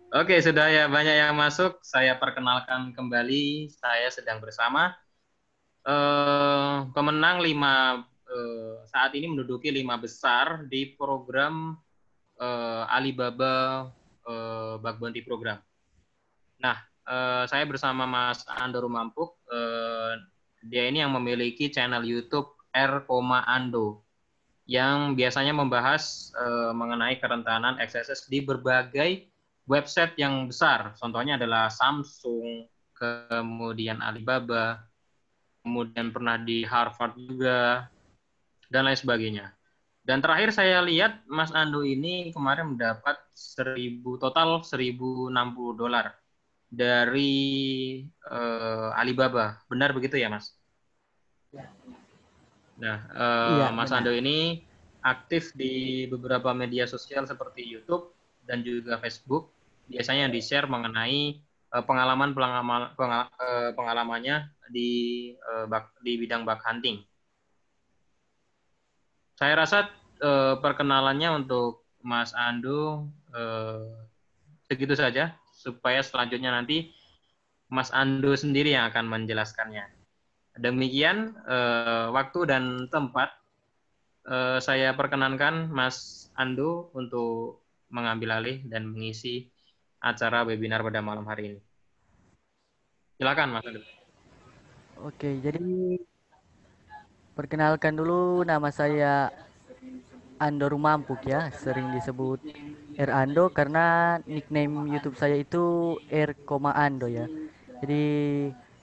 Oke, sudah ya banyak yang masuk. Saya perkenalkan kembali. Saya sedang bersama pemenang saat ini menduduki 5 besar di program Alibaba Bug Bounty Program. Nah, saya bersama Mas Ando Rumampuk. Dia ini yang memiliki channel YouTube R, Ando yang biasanya membahas mengenai kerentanan XSS di berbagai website yang besar. Contohnya adalah Samsung, kemudian Alibaba, kemudian pernah di Harvard juga, dan lain sebagainya. Dan terakhir saya lihat Mas Ando ini kemarin mendapat total $1.060 dari Alibaba. Benar begitu ya, Mas? Nah, Iya, Mas benar. Ando ini aktif di beberapa media sosial seperti YouTube dan juga Facebook. Biasanya yang di-share mengenai pengalamannya di bidang bug hunting. Saya rasa perkenalannya untuk Mas Ando segitu saja, supaya selanjutnya nanti Mas Ando sendiri yang akan menjelaskannya. Demikian waktu dan tempat. Saya perkenankan Mas Ando untuk mengambil alih dan mengisi acara webinar pada malam hari ini. Silakan Mas Ando. Oke, jadi perkenalkan dulu nama saya Ando Rumampuk ya, sering disebut R Ando karena nickname YouTube saya itu R, Ando ya. Jadi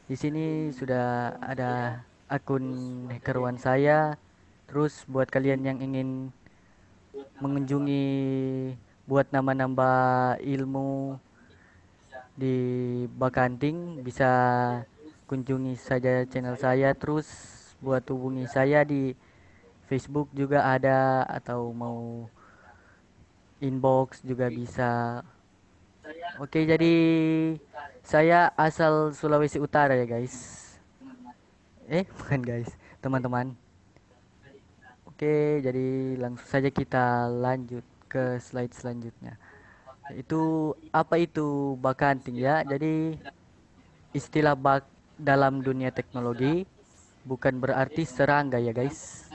di sini sudah ada akun hacker one saya. Terus buat kalian yang ingin mengunjungi buat nambah-nambah ilmu di Bakanting bisa kunjungi saja channel saya, terus buat hubungi saya di Facebook juga ada, atau mau inbox juga bisa. Oke, jadi saya asal Sulawesi Utara ya guys. Bukan guys, teman-teman. Oke, jadi langsung saja kita lanjut ke slide selanjutnya. Itu apa itu bakanting ya? Jadi istilah bug dalam dunia teknologi bukan berarti serangga ya guys.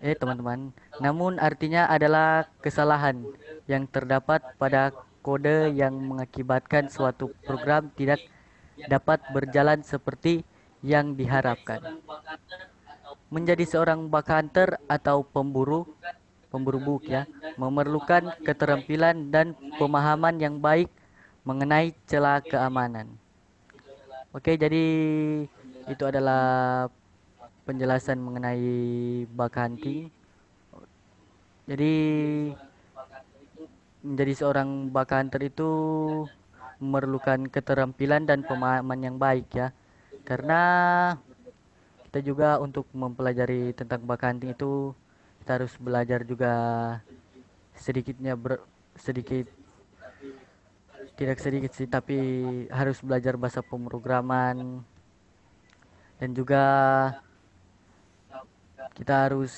Teman-teman. Namun artinya adalah kesalahan yang terdapat pada kode yang mengakibatkan suatu program tidak dapat berjalan seperti yang diharapkan. Menjadi seorang bug hunter atau pemburu bug ya, memerlukan keterampilan dan pemahaman yang baik mengenai celah keamanan. Oke, jadi itu adalah penjelasan mengenai bug hunting. Jadi menjadi seorang bug hunter itu memerlukan keterampilan dan pemahaman yang baik ya. Karena kita juga untuk mempelajari tentang bug hunting itu kita harus belajar juga sedikitnya sedikit, tidak sedikit sih, tapi harus belajar bahasa pemrograman, dan juga kita harus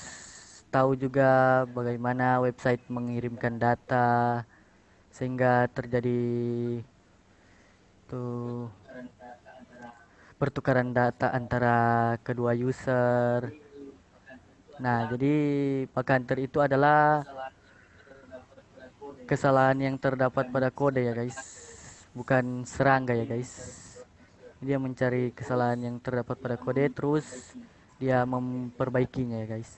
tahu juga bagaimana website mengirimkan data sehingga terjadi tuh pertukaran data antara kedua user. Nah, jadi bug hunter itu adalah kesalahan yang terdapat pada kode ya guys, bukan serangga ya guys. Dia mencari kesalahan yang terdapat pada kode, terus dia memperbaikinya ya guys.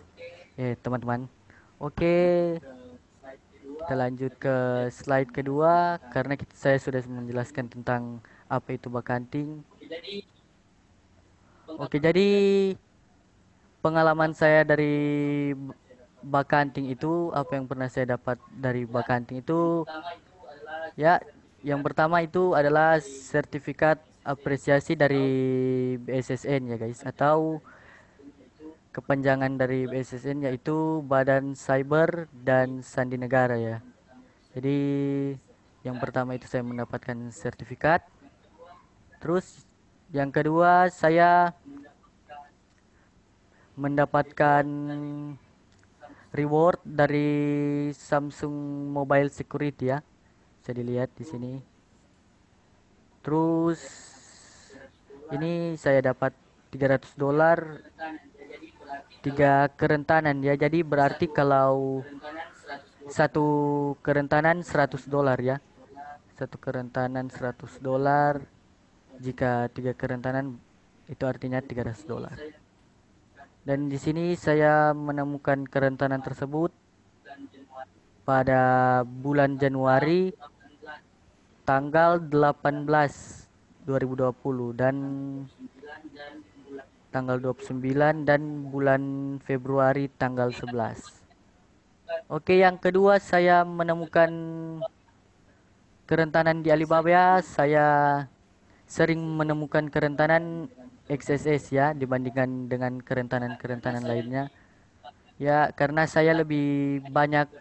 Teman-teman. Oke, kita lanjut ke slide kedua karena saya sudah menjelaskan tentang apa itu bug hunting. Oke, jadi pengalaman saya dari bug hunting itu, apa yang pernah saya dapat dari bug hunting itu ya, yang pertama itu adalah sertifikat apresiasi dari BSSN ya guys, atau kepanjangan dari BSSN yaitu Badan Cyber dan Sandi Negara ya. Jadi yang pertama itu saya mendapatkan sertifikat. Terus yang kedua saya mendapatkan reward dari Samsung Mobile Security ya. Bisa dilihat di sini. Terus ini saya dapat $300, 3 kerentanan ya. Jadi berarti kalau satu kerentanan $100 ya. Satu kerentanan $100. Jika 3 kerentanan itu artinya $300. Dan di sini saya menemukan kerentanan tersebut pada bulan Januari tanggal 18 2020 dan tanggal 29 dan bulan Februari tanggal 11. Oke, yang kedua saya menemukan kerentanan di Alibaba. Saya sering menemukan kerentanan XSS ya dibandingkan dengan kerentanan-kerentanan lainnya. Ya, karena saya lebih banyak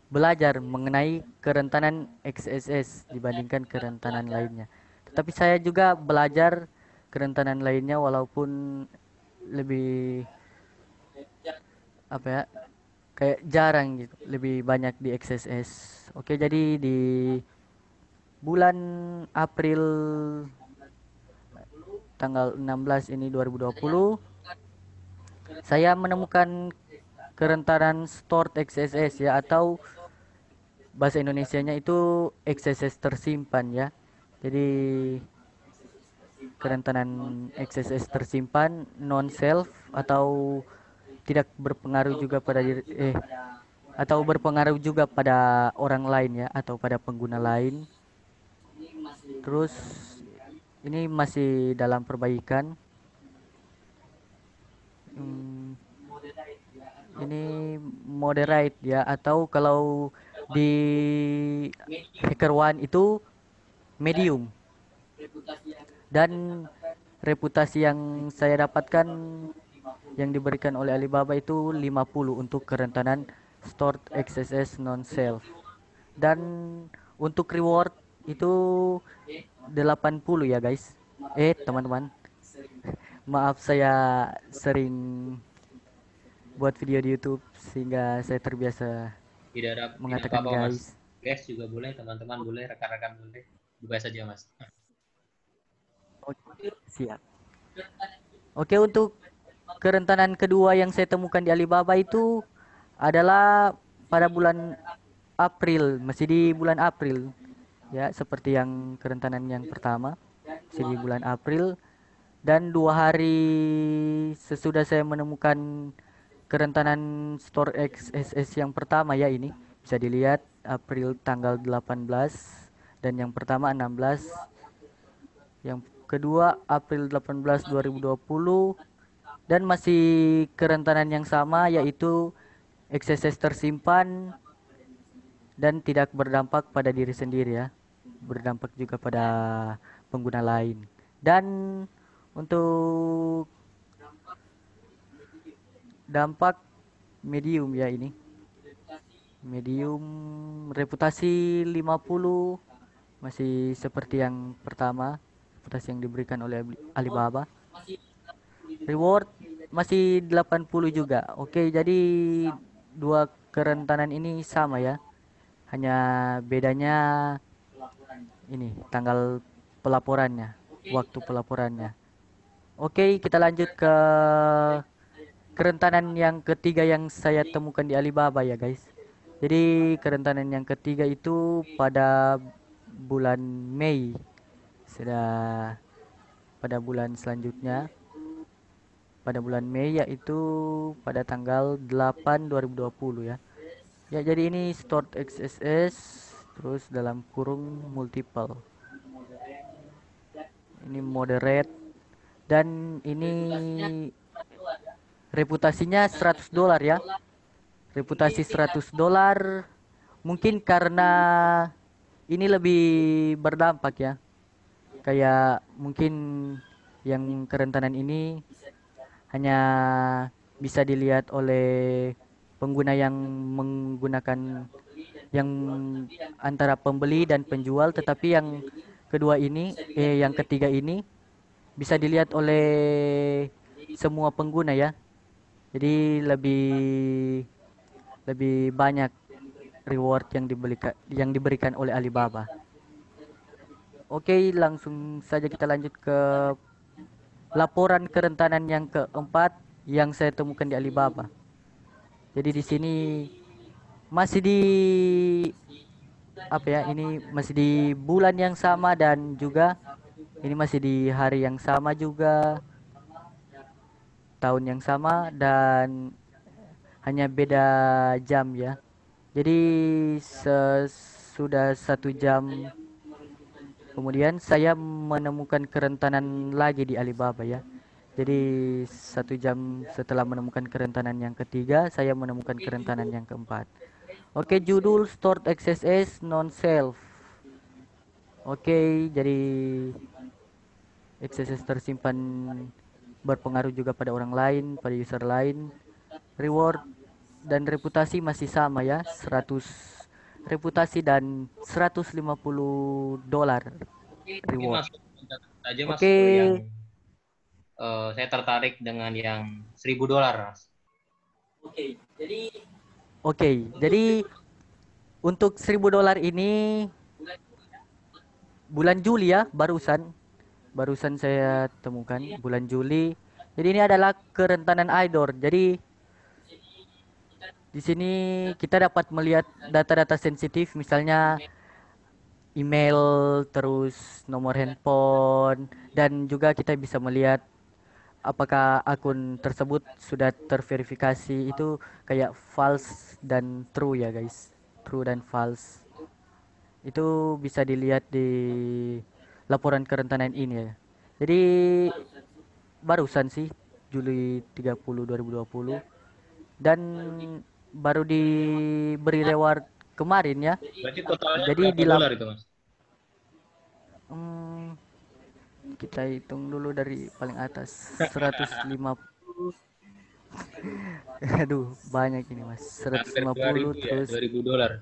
belajar mengenai kerentanan XSS dibandingkan kerentanan lainnya. Tetapi saya juga belajar kerentanan lainnya walaupun lebih apa ya, kayak jarang gitu, lebih banyak di XSS. Oke, jadi di bulan April tanggal 16 ini 2020 saya menemukan kerentanan stored XSS ya, atau bahasa Indonesianya itu XSS tersimpan ya. Jadi kerentanan XSS tersimpan non self atau tidak berpengaruh juga pada atau berpengaruh juga pada orang lain ya, atau pada pengguna lain. Terus ini masih dalam perbaikan. Ini moderate ya, atau kalau di HackerOne itu medium. Dan reputasi yang saya dapatkan yang diberikan oleh Alibaba itu 50 untuk kerentanan stored XSS non self. Dan untuk reward itu 80 ya guys. Teman-teman, maaf saya sering buat video di YouTube sehingga saya terbiasa Tidak mengatakan apa-apa guys. Mas. Guys juga boleh, teman-teman boleh, rekan-rekan boleh. Bebas saja Mas. Oke, siap. Oke, untuk kerentanan kedua yang saya temukan di Alibaba itu adalah pada bulan April, masih di bulan April. Ya, seperti yang kerentanan yang pertama, masih di bulan April. Dan 2 hari sesudah saya menemukan kerentanan store XSS yang pertama ya, ini bisa dilihat April tanggal 18 dan yang pertama 16, yang kedua April 18 2020, dan masih kerentanan yang sama yaitu XSS tersimpan dan tidak berdampak pada diri sendiri ya, berdampak juga pada pengguna lain. Dan untuk dampak medium ya, ini medium, reputasi 50, masih seperti yang pertama, reputasi yang diberikan oleh Alibaba. Reward masih 80 juga. Oke, jadi dua kerentanan ini sama ya, hanya bedanya ini tanggal pelaporannya, waktu pelaporannya. Oke, kita lanjut ke kerentanan yang ketiga yang saya temukan di Alibaba ya guys. Jadi kerentanan yang ketiga itu pada bulan Mei, sudah pada bulan selanjutnya, pada bulan Mei, yaitu pada tanggal 8 2020 ya. Ya, jadi ini stored XSS terus dalam kurung multiple. Ini moderate dan ini reputasinya $100 ya. Reputasi $100 mungkin karena ini lebih berdampak ya. Kayak mungkin yang kerentanan ini hanya bisa dilihat oleh pengguna yang menggunakan yang antara pembeli dan penjual, tetapi yang kedua ini yang ketiga ini bisa dilihat oleh semua pengguna ya. Jadi lebih lebih banyak reward yang diberikan oleh Alibaba. Oke, langsung saja kita lanjut ke laporan kerentanan yang keempat yang saya temukan di Alibaba. Jadi di sini masih di apa ya? Ini masih di bulan yang sama dan juga ini masih di hari yang sama juga, tahun yang sama dan hanya beda jam ya. Jadi sesudah 1 jam kemudian saya menemukan kerentanan lagi di Alibaba ya. Jadi 1 jam setelah menemukan kerentanan yang ketiga, saya menemukan kerentanan yang keempat. Oke, judul stored XSS non self. Oke, jadi XSS tersimpan berpengaruh juga pada orang lain, pada user lain. Reward dan reputasi masih sama ya, 100 reputasi dan $150 Mungkin reward. masuk saja Mas Oke, ke yang saya tertarik dengan yang $1.000 Mas. oke. Jadi untuk $1.000 ini bulan Juli ya, barusan saya temukan bulan Juli. Jadi ini adalah kerentanan IDOR. Jadi di sini kita dapat melihat data-data sensitif, misalnya email, terus nomor handphone, dan juga kita bisa melihat apakah akun tersebut sudah terverifikasi. Itu kayak false dan true ya guys, true dan false. Itu bisa dilihat di laporan kerentanan ini ya. Jadi barusan sih Juli 30 2020 dan baru diberi reward kemarin ya. Berarti totalnya Jadi berapa di dolar itu Mas? hmm, kita hitung dulu dari paling atas 150. Aduh, banyak ini Mas. Hampir 150 2.000 ya, terus $2.000.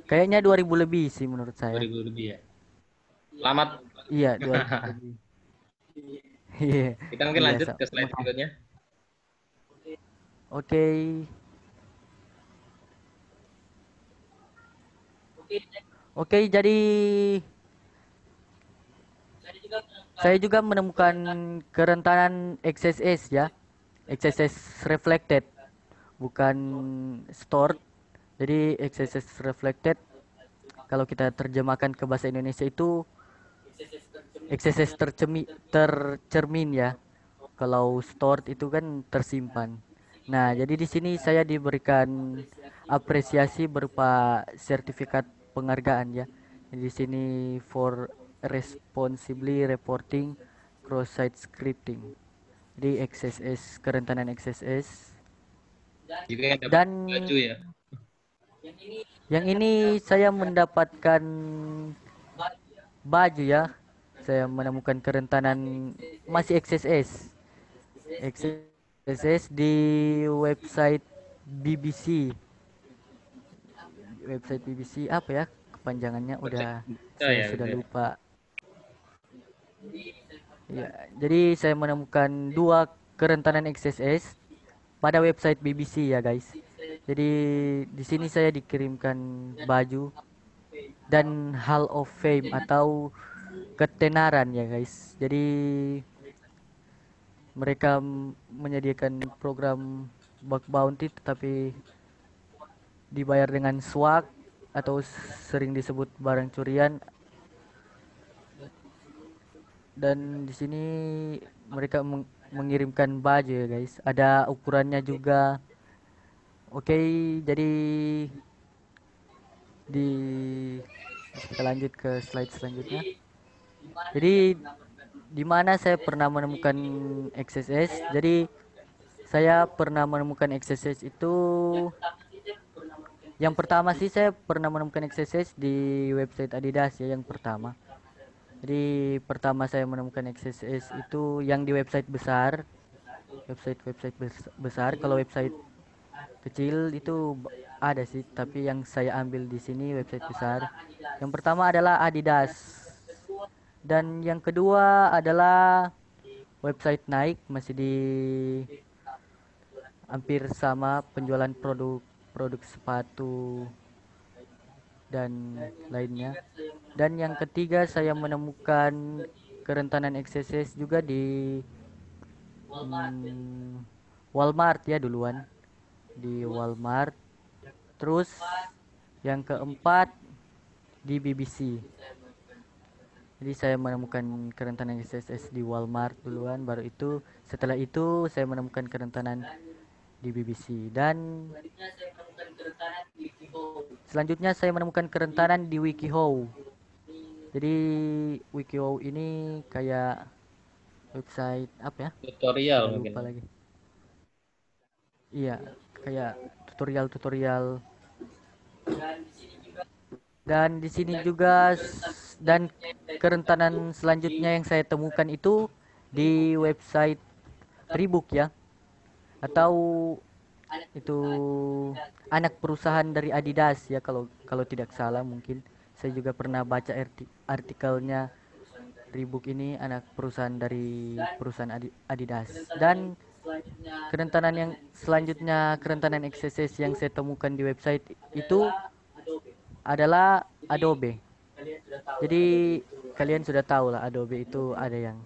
kayaknya 2000 lebih sih menurut saya. 2.000 lebih ya. Selamat. Iya, 2000 lebih. Iya. Kita mungkin Iya, lanjut ke slide makanya. berikutnya. Oke. Oke, jadi saya juga menemukan kerentanan XSS ya. XSS reflected, bukan stored. Jadi XSS reflected kalau kita terjemahkan ke bahasa Indonesia itu XSS tercermin ya. Kalau stored itu kan tersimpan. Nah, jadi di sini saya diberikan apresiasi berupa sertifikat penghargaan ya. Di sini for responsibly reporting cross-site scripting. Jadi XSS, kerentanan XSS. Juga yang dapat Dan baju ya. yang ini saya mendapatkan baju ya. Saya menemukan kerentanan masih XSS. XSS di website BBC. Website BBC apa ya kepanjangannya, Website udah kita saya ya sudah gitu ya. lupa ya. Jadi saya menemukan 2 kerentanan XSS pada website BBC ya guys. Jadi di sini saya dikirimkan baju dan Hall of Fame atau ketenaran ya guys. Jadi mereka menyediakan program bug bounty tetapi dibayar dengan swag atau sering disebut barang curian. Dan di sini mereka mengirimkan baju ya guys, ada ukurannya juga. Oke, jadi di kita lanjut ke slide selanjutnya. Jadi di mana saya pernah menemukan XSS. Jadi saya pernah menemukan XSS itu, yang pertama sih saya pernah menemukan XSS di website Adidas ya, yang pertama. Jadi pertama saya menemukan XSS itu yang di website besar, website besar. Kalau website kecil itu ada sih, tapi yang saya ambil di sini website besar. Yang pertama adalah Adidas dan yang kedua adalah website Nike, masih di hampir sama, penjualan produk produk sepatu dan lainnya. Dan yang ketiga saya menemukan kerentanan XSS juga di hmm, Walmart ya duluan, di Walmart. Terus yang keempat di BBC. Jadi saya menemukan kerentanan XSS di Walmart duluan, baru itu setelah itu saya menemukan kerentanan di BBC. Dan selanjutnya saya menemukan kerentanan di WikiHow. Jadi WikiHow ini kayak website apa ya? Tutorial Saya mungkin. lupa lagi. Iya, kayak tutorial-tutorial. Dan di sini juga dan kerentanan selanjutnya yang saya temukan itu di website Reebok ya, atau itu anak perusahaan dari Adidas ya, kalau kalau tidak salah. Mungkin saya juga pernah baca artikelnya. Reebok ini anak perusahaan dari perusahaan Adidas. Dan kerentanan yang selanjutnya, kerentanan XSS yang saya temukan di website itu adalah Adobe. Jadi kalian sudah tahu lah, Adobe itu ada yang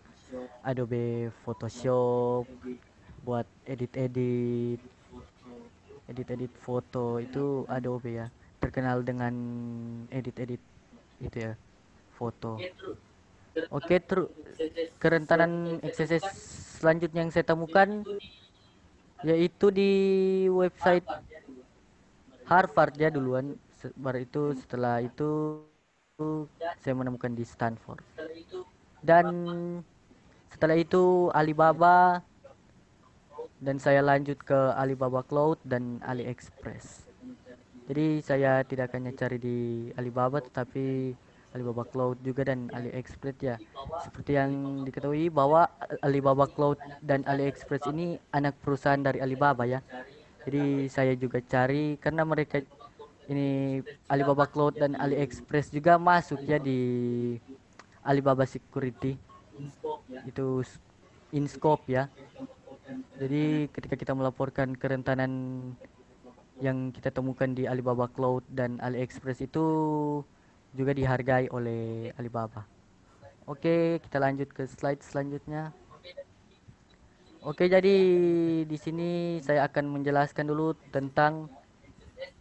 Adobe Photoshop buat edit foto, itu Adobe ya. Terkenal dengan edit itu ya, foto. Oke, kerentanan XSS selanjutnya yang saya temukan yaitu di website Harvard ya duluan. Baru itu setelah itu saya menemukan di Stanford. Dan setelah itu Alibaba, dan saya lanjut ke Alibaba Cloud dan AliExpress. Jadi saya tidak hanya cari di Alibaba tetapi Alibaba Cloud juga dan AliExpress ya. Seperti yang diketahui bahwa Alibaba Cloud dan AliExpress ini anak perusahaan dari Alibaba ya. Jadi saya juga cari karena mereka ini, Alibaba Cloud dan AliExpress juga masuk ya di Alibaba Security. Itu in scope ya. Jadi ketika kita melaporkan kerentanan yang kita temukan di Alibaba Cloud dan AliExpress itu juga dihargai oleh Alibaba. Oke, kita lanjut ke slide selanjutnya. Oke, jadi di sini saya akan menjelaskan dulu tentang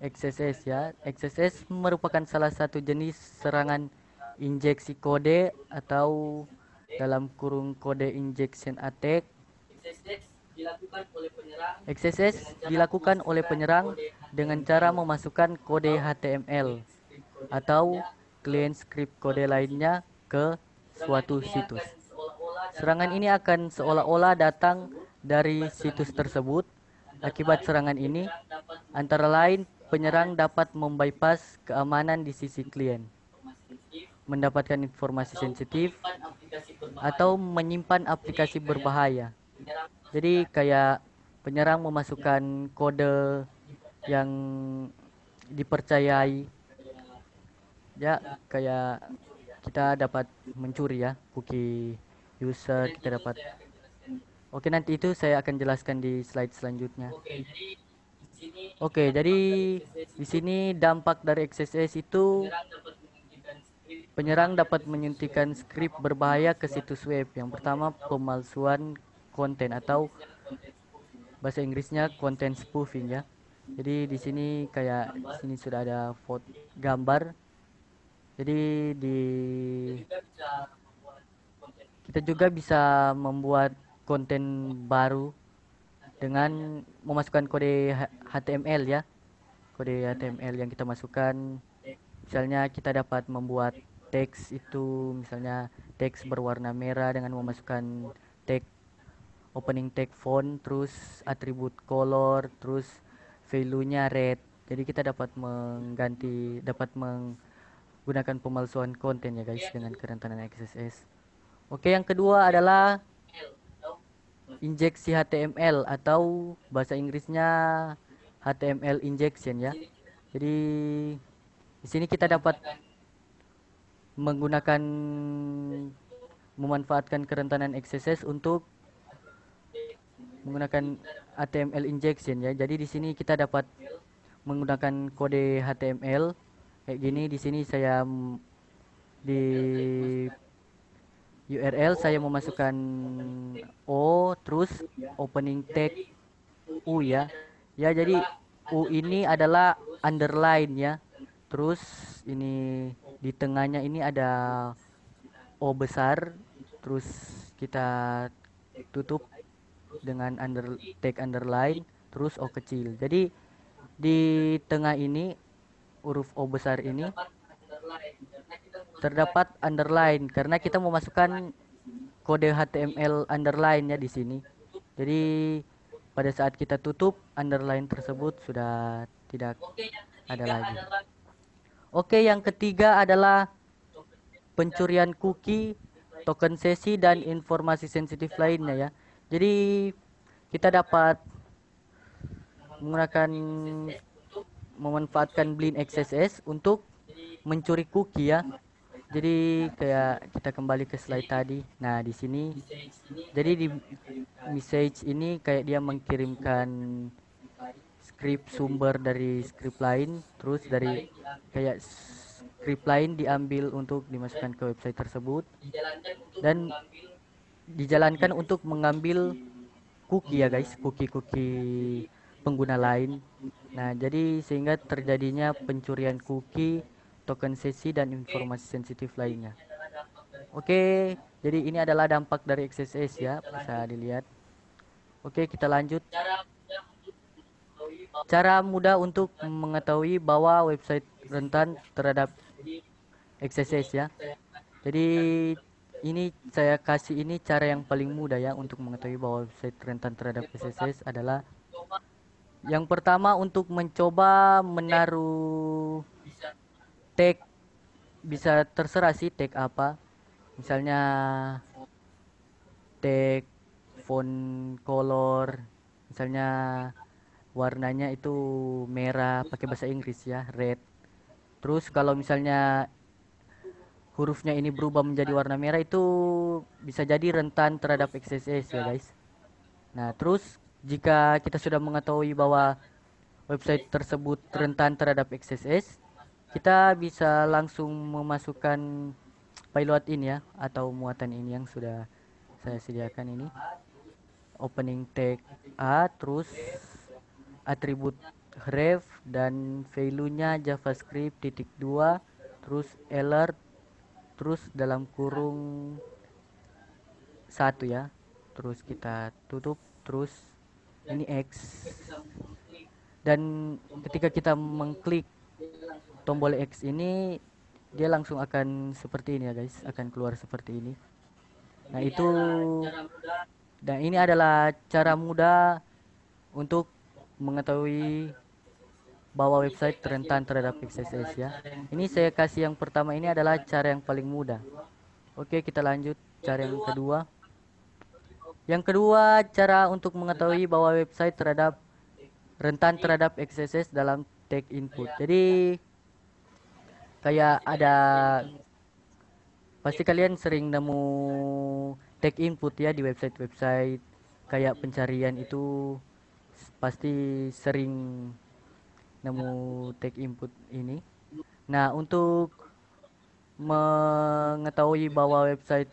XSS ya. XSS merupakan salah satu jenis serangan injeksi kode atau dalam kurung kode injection attack. XSS dilakukan oleh penyerang dengan cara memasukkan kode HTML atau client script kode lainnya ke suatu situs. Serangan ini akan seolah-olah datang dari situs tersebut. Akibat serangan ini, antara lain penyerang dapat membypass keamanan di sisi klien, mendapatkan informasi sensitif, atau menyimpan aplikasi berbahaya. Jadi kayak penyerang memasukkan kode yang dipercayai ya, kayak kita dapat mencuri ya cookie user, kita dapat. Oke, nanti itu saya akan jelaskan di slide selanjutnya. Oke, jadi di sini dampak dari XSS itu penyerang dapat menyuntikkan skrip berbahaya ke situs web. Yang pertama, pemalsuan konten atau bahasa Inggrisnya content spoofing ya. Jadi di sini kayak di sini sudah ada foto gambar. Jadi kita juga bisa membuat konten baru dengan memasukkan kode HTML ya. Kode HTML yang kita masukkan, misalnya kita dapat membuat teks itu, misalnya teks berwarna merah dengan memasukkan tag opening tag font, terus atribut color, terus value-nya red. Jadi kita dapat dapat menggunakan pemalsuan konten ya guys dengan kerentanan XSS. Oke, yang kedua adalah injeksi HTML atau bahasa Inggrisnya HTML injection ya. Jadi di sini kita dapat menggunakan memanfaatkan kerentanan XSS untuk menggunakan HTML injection ya. Jadi di sini kita dapat menggunakan kode HTML kayak gini. Di sini saya URL saya memasukkan O, terus opening tag U ya. Ya, jadi U ini adalah underline ya. Terus ini di tengahnya ini ada O besar. Terus kita tutup dengan tag underline, terus O kecil. Jadi di tengah ini huruf O besar ini terdapat underline karena kita memasukkan kode HTML underline ya di sini. Jadi pada saat kita tutup, underline tersebut sudah tidak ada lagi. Oke, yang ketiga adalah pencurian cookie, token sesi, dan informasi sensitif lainnya ya. Jadi kita dapat menggunakan memanfaatkan Blink XSS untuk mencuri cookie ya. Jadi kayak kita kembali ke slide tadi. Nah, di sini jadi di message ini kayak dia mengirimkan script sumber dari script lain, terus dari kayak script lain diambil untuk dimasukkan ke website tersebut dan dijalankan untuk mengambil cookie ya guys, cookie pengguna lain. Nah, jadi sehingga terjadinya pencurian cookie, token sesi, dan informasi sensitif lainnya. Oke, jadi ini adalah dampak dari XSS ya, bisa dilihat. Oke, kita lanjut. Cara mudah untuk mengetahui bahwa website rentan terhadap XSS ya. Jadi ini saya kasih ini cara yang paling mudah ya untuk mengetahui bahwa website rentan terhadap XSS adalah yang pertama untuk mencoba menaruh tag, bisa terserah sih tag apa. Misalnya tag font color, misalnya warnanya itu merah pakai bahasa Inggris ya, red. Terus kalau misalnya hurufnya ini berubah menjadi warna merah itu bisa jadi rentan terhadap XSS ya guys. Nah, terus jika kita sudah mengetahui bahwa website tersebut rentan terhadap XSS, kita bisa langsung memasukkan payload ini ya atau muatan ini yang sudah saya sediakan ini. Opening tag A, terus atribut ref dan value-nya JavaScript titik 2, terus alert, terus dalam kurung 1 ya. Terus kita tutup, terus ini X. Dan ketika kita mengklik tombol X ini, dia langsung akan seperti ini ya guys, akan keluar seperti ini. Nah, itu dan ini adalah cara mudah untuk mengetahui bahwa website rentan terhadap XSS ya. Ini saya kasih yang pertama, ini adalah cara yang paling mudah. Oke, kita lanjut cara yang kedua. Yang kedua, cara untuk mengetahui bahwa website rentan terhadap XSS dalam tag input. Jadi kayak ada, pasti kalian sering nemu tag input ya di website-website kayak pencarian itu pasti sering nemu tag input ini. Nah, untuk mengetahui bahwa website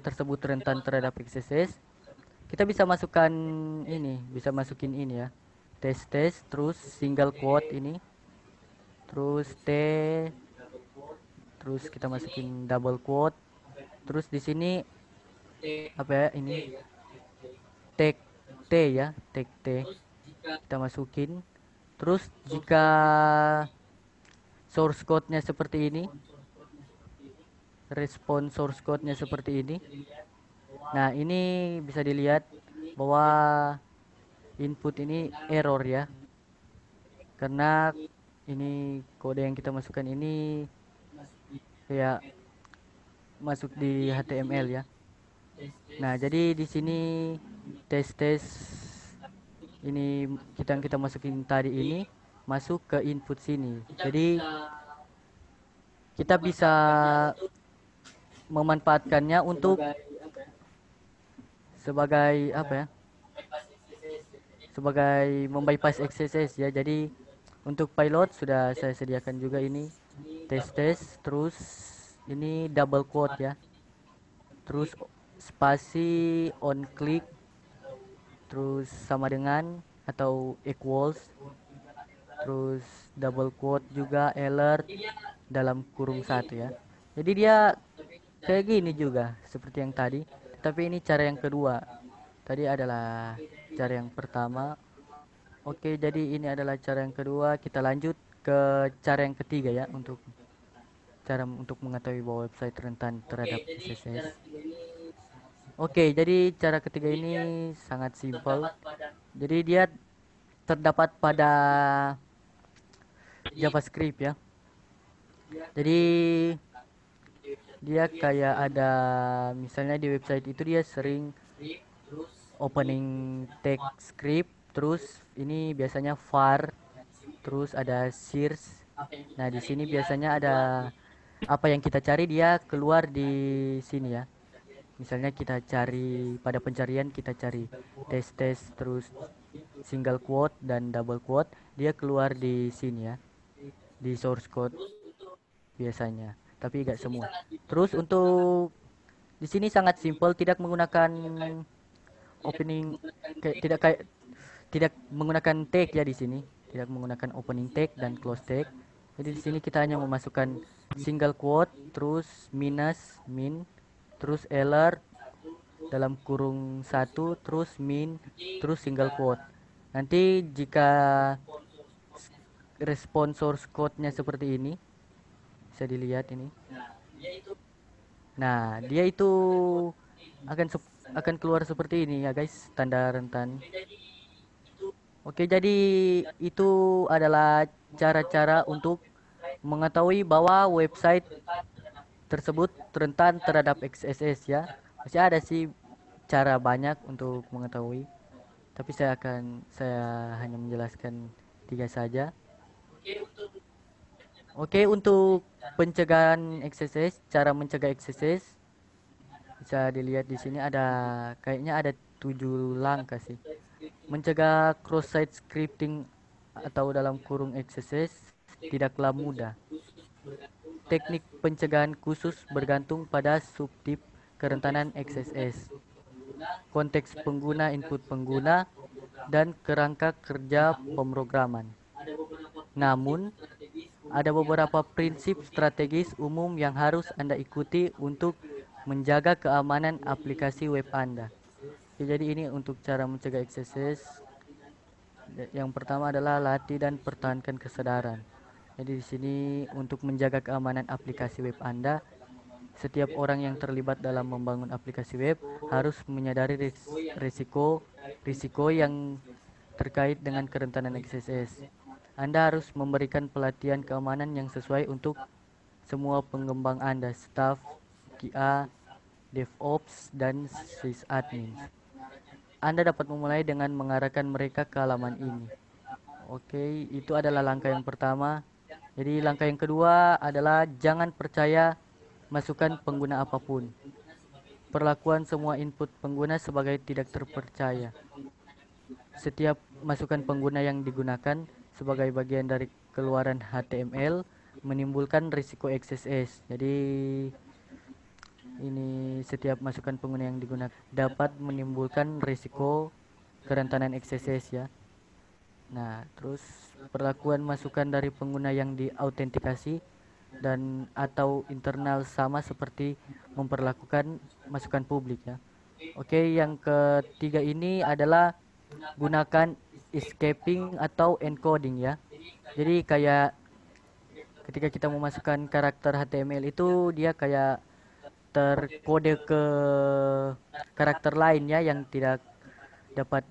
tersebut rentan terhadap XSS, kita bisa masukkan ini, bisa masukin ini ya. Tes terus single quote ini. Terus terus kita masukin double quote. Terus di sini apa ya ini? Tag T ya, tag T. Kita masukin. Terus jika source code-nya seperti ini, respon source code-nya seperti ini. Nah, ini bisa dilihat bahwa input ini error ya. Karena ini kode yang kita masukkan ini kayak masuk di HTML ya. Nah, jadi di sini tes ini kita masukin tadi ini masuk ke input sini. Jadi kita bisa memanfaatkannya untuk sebagai apa ya? Sebagai membypass XSS ya. Jadi untuk pilot sudah saya sediakan juga ini tes terus ini double quote ya. terus spasi on click, terus sama dengan atau equals, terus double quote juga alert dalam kurung satu ya. Jadi dia kayak gini juga seperti yang tadi, tapi ini cara yang kedua. Tadi adalah cara yang pertama. Oke, jadi ini adalah cara yang kedua. Kita lanjut ke cara yang ketiga ya, untuk cara untuk mengetahui bahwa website rentan terhadap SSS. Oke, jadi cara ketiga ini sangat simpel. Jadi dia terdapat pada JavaScript ya. Jadi dia kayak ada, misalnya di website itu dia sering opening text script, terus ini biasanya var, terus ada search. Nah, di sini biasanya ada apa yang kita cari dia keluar di sini ya. Misalnya kita cari pada pencarian, kita cari tes tes terus single quote dan double quote, dia keluar di sini ya, di source code biasanya, tapi gak semua. Terus untuk di sini sangat simple, tidak menggunakan opening, kayak tidak menggunakan tag ya di sini, tidak menggunakan opening tag dan close tag. Jadi di sini kita hanya memasukkan single quote, terus minus min, terus alert dalam kurung satu, terus min, terus single quote. Nanti jika respon source code-nya seperti ini, bisa dilihat ini. Nah, dia itu akan akan keluar seperti ini ya guys, tanda rentan. Oke, jadi itu adalah cara-cara untuk mengetahui bahwa website tersebut rentan terhadap XSS ya. Masih ada sih cara banyak untuk mengetahui, tapi saya hanya menjelaskan tiga saja. Oke, untuk pencegahan XSS, cara mencegah XSS bisa dilihat di sini, ada kayaknya ada 7 langkah sih. Mencegah cross-site scripting atau dalam kurung XSS tidaklah mudah. Teknik pencegahan khusus bergantung pada subtip kerentanan XSS, konteks pengguna, input pengguna, dan kerangka kerja pemrograman. Namun, ada beberapa prinsip strategis umum yang harus Anda ikuti untuk menjaga keamanan aplikasi web Anda. Jadi ini untuk cara mencegah XSS. Yang pertama adalah latih dan pertahankan kesadaran. Jadi di sini untuk menjaga keamanan aplikasi web Anda, setiap orang yang terlibat dalam membangun aplikasi web harus menyadari risiko yang terkait dengan kerentanan XSS. Anda harus memberikan pelatihan keamanan yang sesuai untuk semua pengembang Anda, staff, QA, DevOps, dan sysadmin. Anda dapat memulai dengan mengarahkan mereka ke halaman ini. Oke, itu adalah langkah yang pertama. Jadi langkah yang kedua adalah jangan percaya masukan pengguna apapun. Perlakuan semua input pengguna sebagai tidak terpercaya. Setiap masukan pengguna yang digunakan sebagai bagian dari keluaran HTML menimbulkan risiko XSS. Jadi ini setiap masukan pengguna yang digunakan dapat menimbulkan risiko kerentanan XSS ya. Nah, terus perlakuan masukan dari pengguna yang diautentikasi dan atau internal sama seperti memperlakukan masukan publik ya. Oke, yang ketiga ini adalah gunakan escaping atau encoding ya. Jadi kayak ketika kita memasukkan karakter HTML itu dia kayak terkode ke karakter lainnya yang tidak dapat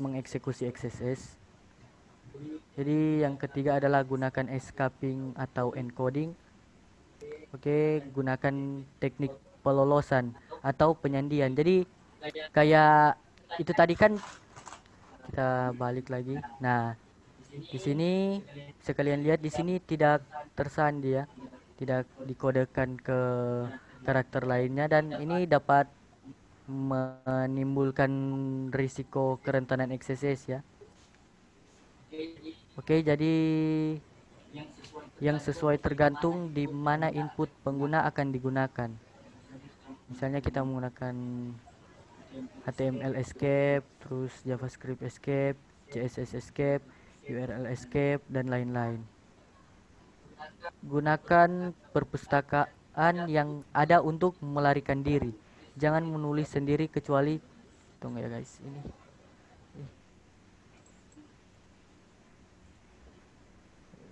mengeksekusi XSS. Jadi yang ketiga adalah gunakan escaping atau encoding. Oke, gunakan teknik pelolosan atau penyandian. Jadi kayak itu tadi kan, kita balik lagi. Nah, di sini sekalian lihat di sini tidak tersandi ya, tidak dikodekan ke karakter lainnya, dan ini dapat menimbulkan risiko kerentanan XSS ya. Oke, jadi yang sesuai tergantung di mana input pengguna akan digunakan. Misalnya kita menggunakan HTML escape, terus JavaScript escape, CSS escape, URL escape, dan lain-lain. Gunakan perpustakaan yang ada untuk melarikan diri. Jangan menulis sendiri kecuali tunggu ya guys, ini.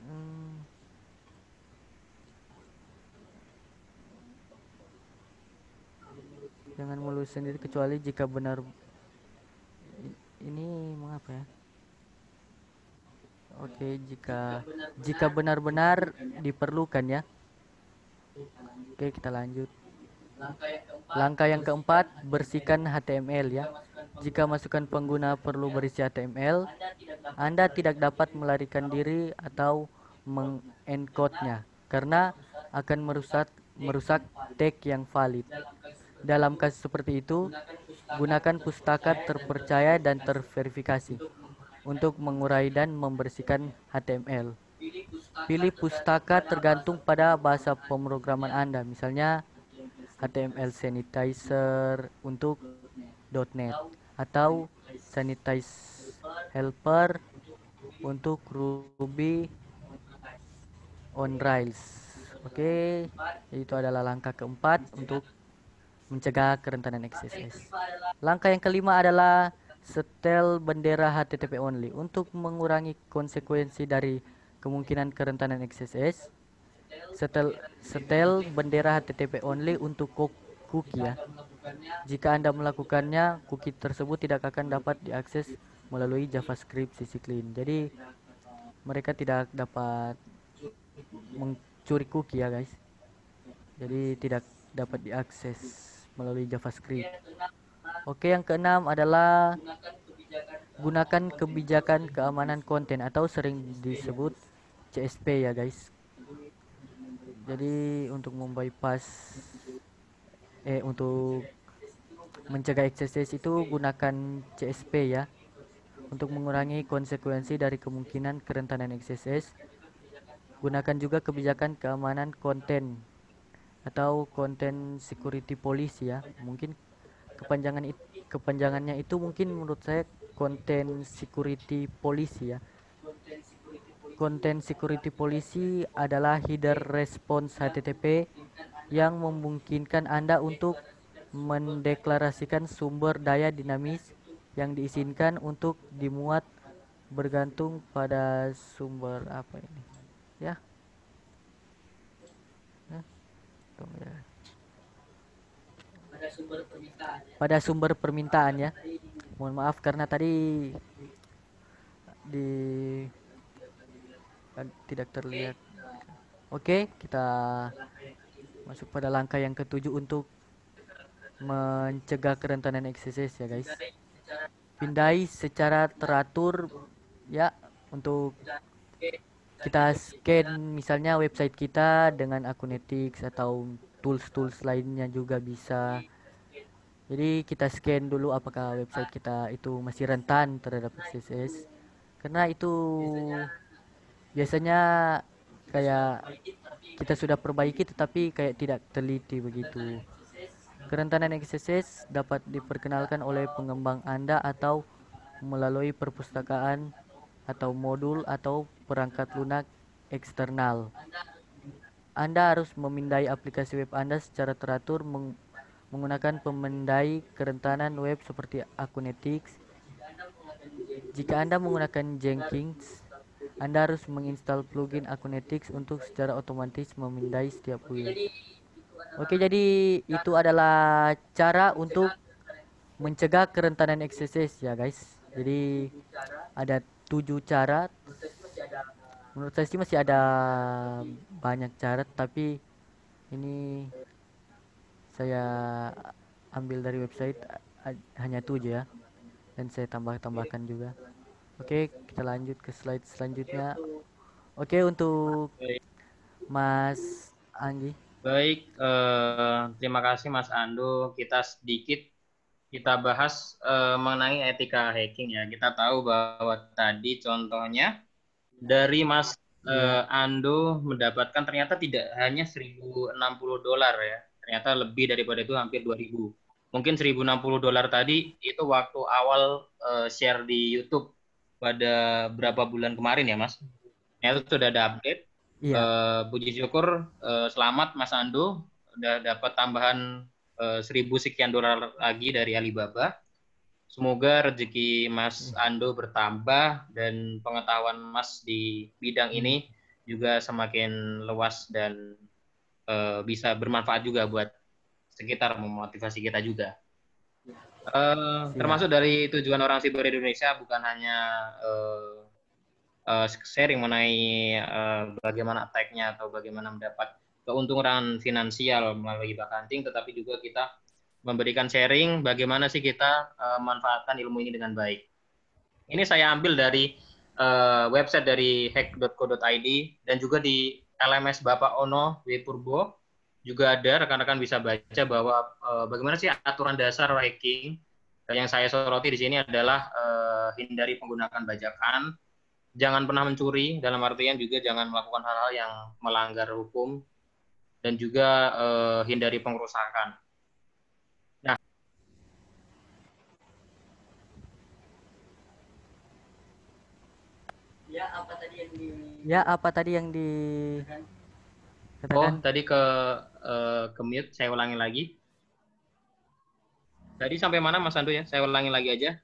Hmm, jangan menulis sendiri kecuali jika benar ini mengapa ya? Oke, jika benar-benar diperlukan ya. Oke, kita lanjut. Langkah yang keempat, bersihkan HTML ya. Jika masukan pengguna perlu berisi HTML, Anda tidak dapat melarikan diri atau mengencode-nya karena akan merusak tag yang valid. Dalam kasus seperti itu, gunakan pustaka terpercaya dan terverifikasi untuk mengurai dan membersihkan HTML. Pilih pustaka tergantung pada bahasa pemrograman Anda, misalnya HTML Sanitizer untuk .NET atau Sanitize Helper untuk Ruby on Rails. Oke, itu adalah langkah keempat untuk mencegah kerentanan XSS. Langkah yang kelima adalah setel bendera HTTP only. Untuk mengurangi konsekuensi dari kemungkinan kerentanan XSS, setel bendera HTTP only untuk cookie ya. Jika Anda melakukannya, cookie tersebut tidak akan dapat diakses melalui JavaScript sisi clean. Jadi mereka tidak dapat mencuri cookie ya guys. Jadi tidak dapat diakses melalui JavaScript. Oke, yang keenam adalah gunakan kebijakan keamanan konten atau sering disebut CSP ya guys. Jadi untuk untuk mencegah XSS itu gunakan CSP ya. Untuk mengurangi konsekuensi dari kemungkinan kerentanan XSS, gunakan juga kebijakan keamanan konten atau content security policy ya. Mungkin kepanjangannya itu mungkin menurut saya content security policy ya. Content security policy adalah header response HTTP yang memungkinkan Anda untuk mendeklarasikan sumber daya dinamis yang diizinkan untuk dimuat bergantung pada sumber apa ini ya, ya. Pada sumber permintaan ya. Mohon maaf karena tadi di tidak terlihat. Oke, kita masuk pada langkah yang ketujuh untuk mencegah kerentanan XSS ya guys. Pindai secara teratur ya, untuk kita scan misalnya website kita dengan Akunetics atau tools-tools lainnya juga bisa. Jadi kita scan dulu apakah website kita itu masih rentan terhadap XSS. Karena itu biasanya kayak kita sudah perbaiki tetapi kayak tidak teliti begitu. Kerentanan XSS dapat diperkenalkan oleh pengembang Anda atau melalui perpustakaan atau modul atau perangkat lunak eksternal. Anda harus memindai aplikasi web Anda secara teratur menggunakan pemindai kerentanan web seperti Akunetics. Jika Anda menggunakan Jenkins, Anda harus menginstal plugin Akunetics untuk secara otomatis memindai setiap web. Oke, jadi itu adalah cara untuk mencegah kerentanan XSS ya guys. Jadi ada 7 cara. Menurut saya sih masih ada banyak cara, tapi ini saya ambil dari website hanya 7 ya. Dan saya tambahkan juga. Oke, kita lanjut ke slide selanjutnya. Oke, untuk Baik, Mas Anggi. baik, terima kasih Mas Ando. Kita bahas mengenai etika hacking ya. Kita tahu bahwa tadi contohnya dari Mas Iya, Ando mendapatkan ternyata tidak hanya $1.060 ya. ternyata lebih daripada itu, hampir 2.000. Mungkin $1.060 tadi itu waktu awal share di YouTube pada berapa bulan kemarin ya Mas. Itu sudah ada update. Iya. Puji syukur, selamat Mas Ando, udah dapat tambahan 1.000 sekian dolar lagi dari Alibaba. Semoga rezeki Mas Ando bertambah dan pengetahuan Mas di bidang ini juga semakin luas dan bisa bermanfaat juga buat sekitar, memotivasi kita juga. Termasuk dari tujuan orang siber Indonesia bukan hanya sharing mengenai bagaimana attack-nya atau bagaimana mendapat keuntungan finansial melalui bug hunting, tetapi juga kita memberikan sharing bagaimana sih kita memanfaatkan ilmu ini dengan baik. Ini saya ambil dari website dari hack.co.id dan juga di LMS Bapak Ono W. Purbo juga ada, rekan-rekan bisa baca bahwa bagaimana sih aturan dasar hacking. Yang saya soroti di sini adalah hindari penggunaan bajakan, jangan pernah mencuri, dalam artian juga jangan melakukan hal-hal yang melanggar hukum, dan juga hindari pengerusakan. Nah, apa tadi yang dikatakan? Oh, tadi ke mute, saya ulangi lagi. Tadi sampai mana Mas Ando ya? Saya ulangi lagi aja.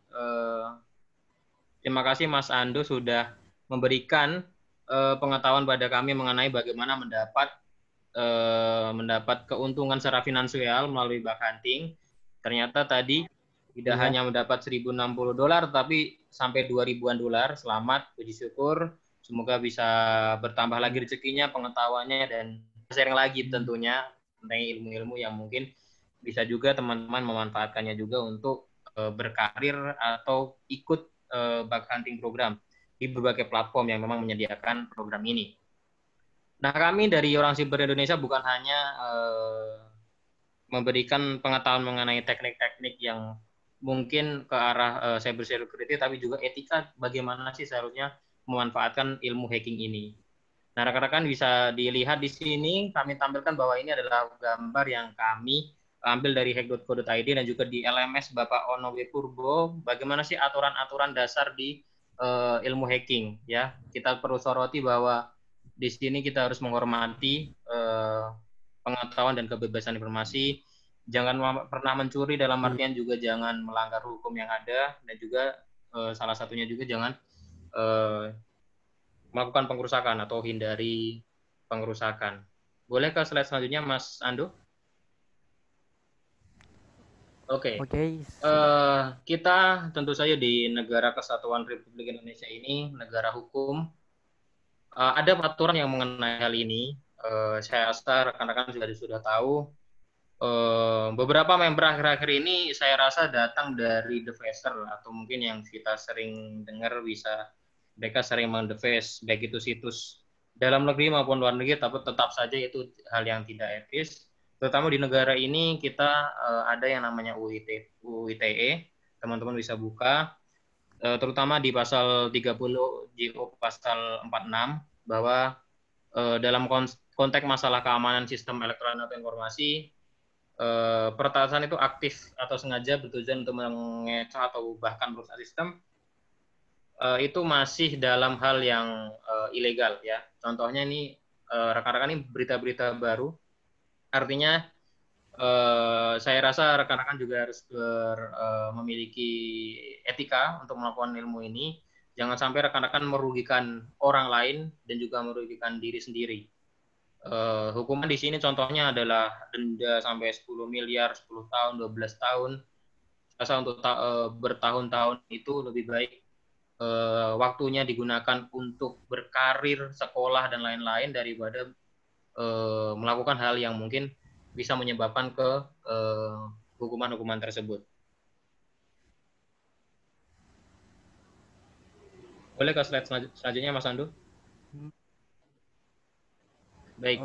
Terima kasih Mas Ando sudah memberikan pengetahuan pada kami mengenai bagaimana mendapat keuntungan secara finansial melalui bug hunting. Ternyata tadi tidak hanya mendapat $1.060, tapi sampai 2.000-an dolar. Selamat, puji syukur. Semoga bisa bertambah lagi rezekinya, pengetahuannya, dan sharing lagi tentunya tentang ilmu-ilmu yang mungkin bisa juga teman-teman memanfaatkannya juga untuk berkarir atau ikut bug hunting program di berbagai platform yang memang menyediakan program ini. Nah, kami dari Orang Siber Indonesia bukan hanya memberikan pengetahuan mengenai teknik-teknik yang mungkin ke arah cyber security, tapi juga etika bagaimana sih seharusnya memanfaatkan ilmu hacking ini. Nah, rekan-rekan bisa dilihat di sini, kami tampilkan bahwa ini adalah gambar yang kami ambil dari hack.co.id dan juga di LMS Bapak Ono W. Purbo, bagaimana sih aturan-aturan dasar di ilmu hacking. Ya, kita perlu soroti bahwa di sini kita harus menghormati pengetahuan dan kebebasan informasi, jangan pernah mencuri, dalam artian juga jangan melanggar hukum yang ada, dan juga salah satunya juga jangan melakukan pengerusakan atau hindari pengerusakan. Boleh ke slide selanjutnya, Mas Ando? Oke. Kita tentu saja di negara kesatuan Republik Indonesia ini, negara hukum, ada aturan yang mengenai hal ini. Saya rasa rekan-rekan sudah tahu. Beberapa member akhir-akhir ini saya rasa datang dari devaster, atau mungkin yang kita sering dengar mereka sering mendevest, baik itu situs dalam negeri maupun luar negeri, tapi tetap saja itu hal yang tidak etis. Terutama di negara ini kita ada yang namanya UITE, teman-teman bisa buka, terutama di pasal 30 JO pasal 46, bahwa dalam konteks masalah keamanan sistem elektronik atau informasi, peretasan itu aktif atau sengaja bertujuan untuk mengecoh atau bahkan merusak sistem, itu masih dalam hal yang ilegal ya. Contohnya ini rekan-rekan ini berita-berita baru, artinya saya rasa rekan-rekan juga harus memiliki etika untuk melakukan ilmu ini. Jangan sampai rekan-rekan merugikan orang lain dan juga merugikan diri sendiri. Hukuman di sini contohnya adalah denda sampai 10 miliar, 10 tahun, 12 tahun. Rasa untuk bertahun-tahun itu lebih baik waktunya digunakan untuk berkarir, sekolah, dan lain-lain daripada melakukan hal yang mungkin bisa menyebabkan ke hukuman-hukuman tersebut. Boleh ke slide selanjutnya, Mas Andu? Baik.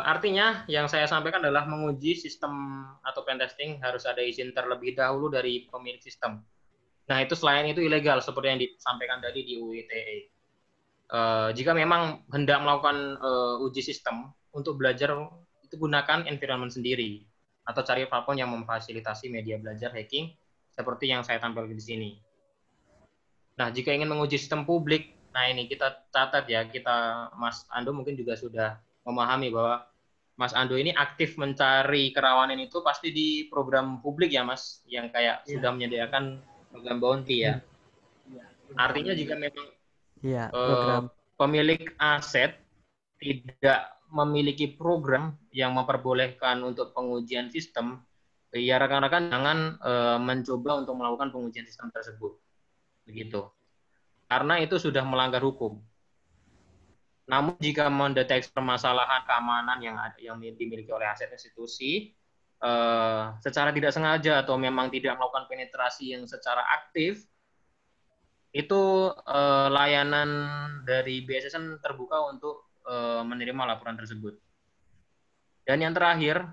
Artinya yang saya sampaikan adalah menguji sistem atau pentesting harus ada izin terlebih dahulu dari pemilik sistem. Nah, itu selain itu ilegal seperti yang disampaikan tadi di UITE. Jika memang hendak melakukan uji sistem untuk belajar itu gunakan environment sendiri atau cari platform yang memfasilitasi media belajar hacking seperti yang saya tampilkan di sini. Nah, jika ingin menguji sistem publik, nah ini kita catat ya, Mas Ando mungkin juga sudah memahami bahwa Mas Ando ini aktif mencari kerawanan itu pasti di program publik ya, Mas, yang kayak sudah menyediakan program bounty ya. Artinya jika memang Iya, program. pemilik aset tidak memiliki program yang memperbolehkan untuk pengujian sistem, ya rekan-rekan jangan mencoba untuk melakukan pengujian sistem tersebut. Begitu. Karena itu sudah melanggar hukum. Namun jika mendeteksi permasalahan keamanan yang dimiliki oleh aset institusi secara tidak sengaja atau memang tidak melakukan penetrasi yang secara aktif, itu layanan dari BSSN terbuka untuk menerima laporan tersebut. Dan yang terakhir,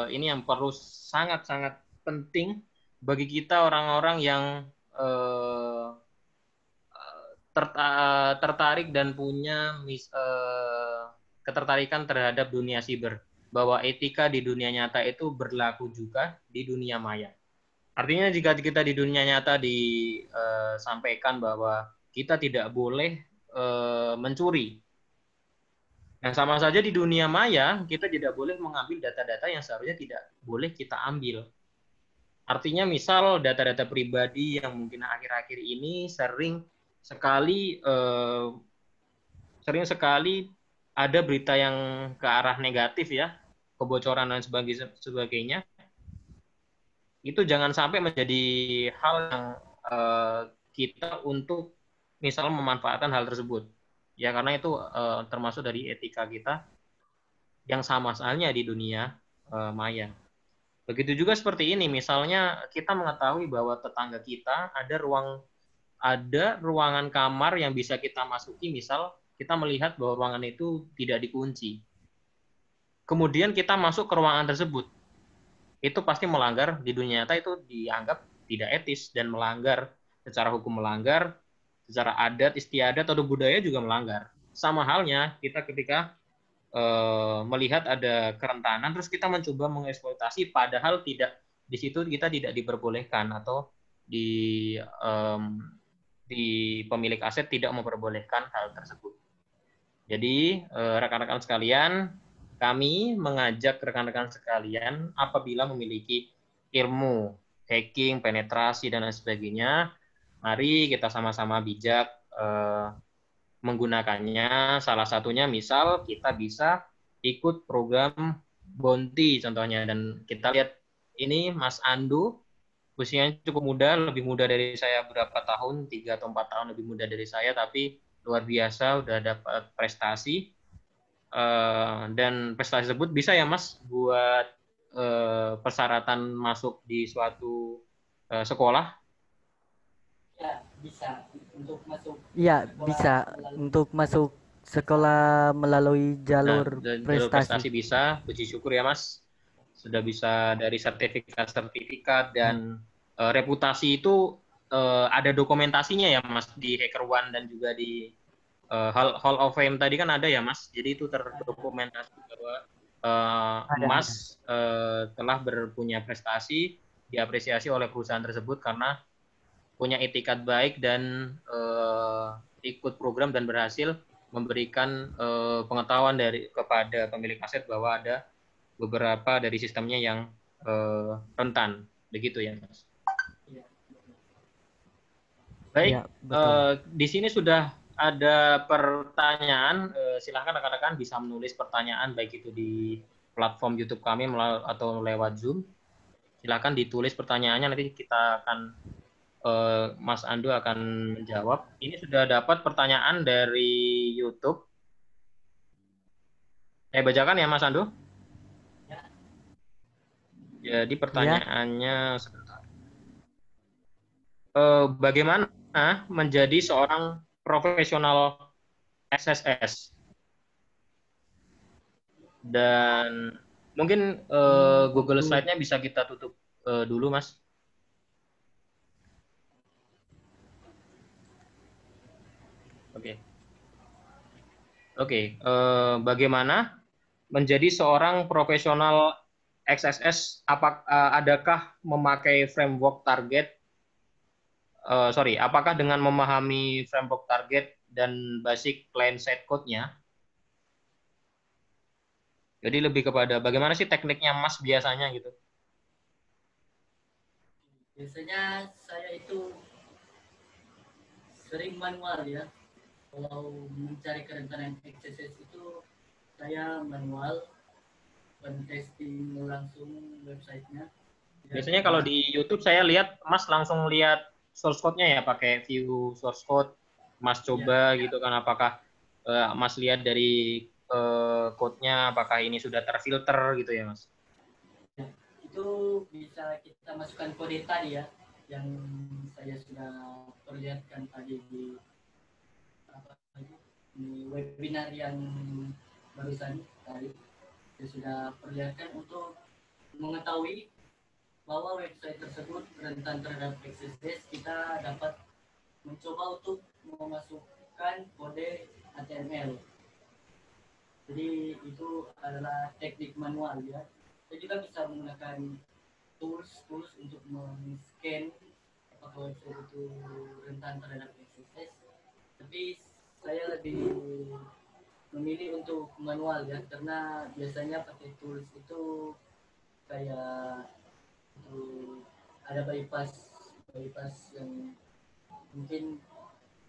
ini yang perlu sangat-sangat penting bagi kita orang-orang yang tertarik dan punya ketertarikan terhadap dunia siber, bahwa etika di dunia nyata itu berlaku juga di dunia maya. Artinya jika kita di dunia nyata disampaikan bahwa kita tidak boleh mencuri, nah sama saja di dunia maya kita tidak boleh mengambil data-data yang seharusnya tidak boleh kita ambil. Artinya misal data-data pribadi yang mungkin akhir-akhir ini sering sekali ada berita yang ke arah negatif ya, kebocoran dan sebagainya, itu jangan sampai menjadi hal yang kita untuk misal memanfaatkan hal tersebut. Ya karena itu termasuk dari etika kita yang sama halnya di dunia maya. Begitu juga seperti ini, misalnya kita mengetahui bahwa tetangga kita ada ruangan kamar yang bisa kita masuki, misal kita melihat bahwa ruangan itu tidak dikunci. Kemudian kita masuk ke ruangan tersebut. Itu pasti melanggar, di dunia nyata itu dianggap tidak etis dan melanggar, secara hukum melanggar, secara adat istiadat atau budaya juga melanggar. Sama halnya kita ketika melihat ada kerentanan terus kita mencoba mengeksploitasi padahal tidak di situ kita tidak diperbolehkan atau di pemilik aset tidak memperbolehkan hal tersebut. Jadi rekan-rekan sekalian, kami mengajak rekan-rekan sekalian apabila memiliki ilmu hacking, penetrasi dan lain sebagainya, mari kita sama-sama bijak menggunakannya. Salah satunya misal kita bisa ikut program Bounty contohnya, dan kita lihat ini Mas Andu usianya cukup muda, lebih muda dari saya berapa tahun, 3 atau 4 tahun lebih muda dari saya, tapi luar biasa udah dapat prestasi dan prestasi tersebut bisa ya Mas buat persyaratan masuk di suatu sekolah. Iya, bisa untuk masuk sekolah melalui Nah, jalur jalur prestasi. prestasi bisa, puji syukur ya Mas. Sudah bisa dari sertifikat dan reputasi itu ada dokumentasinya ya Mas di HackerOne dan juga di Hall of Fame tadi kan ada ya Mas. Jadi itu terdokumentasi bahwa Ada. Mas telah berpunya prestasi, diapresiasi oleh perusahaan tersebut karena punya etikat baik dan ikut program dan berhasil memberikan pengetahuan kepada pemilik aset bahwa ada beberapa dari sistemnya yang rentan, begitu ya Mas. Iya, Baik, betul. di sini sudah ada pertanyaan. Silahkan rekan-rekan bisa menulis pertanyaan baik itu di platform YouTube kami atau lewat Zoom. Silahkan ditulis pertanyaannya, nanti kita akan Mas Ando akan menjawab. Ini sudah dapat pertanyaan dari YouTube. Saya bacakan ya Mas Ando. Jadi Iya, pertanyaannya sebentar. Bagaimana menjadi seorang profesional SSS? Dan mungkin Google Slide-nya bisa kita tutup dulu, Mas. Oke. Oke, bagaimana menjadi seorang profesional XSS, adakah memakai framework target? Apakah dengan memahami framework target dan basic client side code-nya? Jadi lebih kepada bagaimana sih tekniknya Mas biasanya gitu? Biasanya saya itu sering manual ya. Kalau mencari kerentanan XSS itu saya manual, testing langsung websitenya. Biasanya kalau di YouTube saya lihat Mas langsung lihat source code-nya ya, pakai view source code. Mas coba gitu kan, apakah Mas lihat dari code-nya apakah ini sudah terfilter gitu ya Mas? Ya, itu bisa kita masukkan kode tadi ya, yang saya sudah perlihatkan tadi di webinar yang barusan tadi. Saya sudah perlihatkan untuk mengetahui bahwa website tersebut rentan terhadap XSS, kita dapat mencoba untuk memasukkan kode HTML. Jadi itu adalah teknik manual ya. Kita juga bisa menggunakan tools untuk men-scan apakah website itu rentan terhadap XSS. Tapi saya lebih memilih untuk manual ya, karena biasanya pakai tools itu kayak itu ada bypass yang mungkin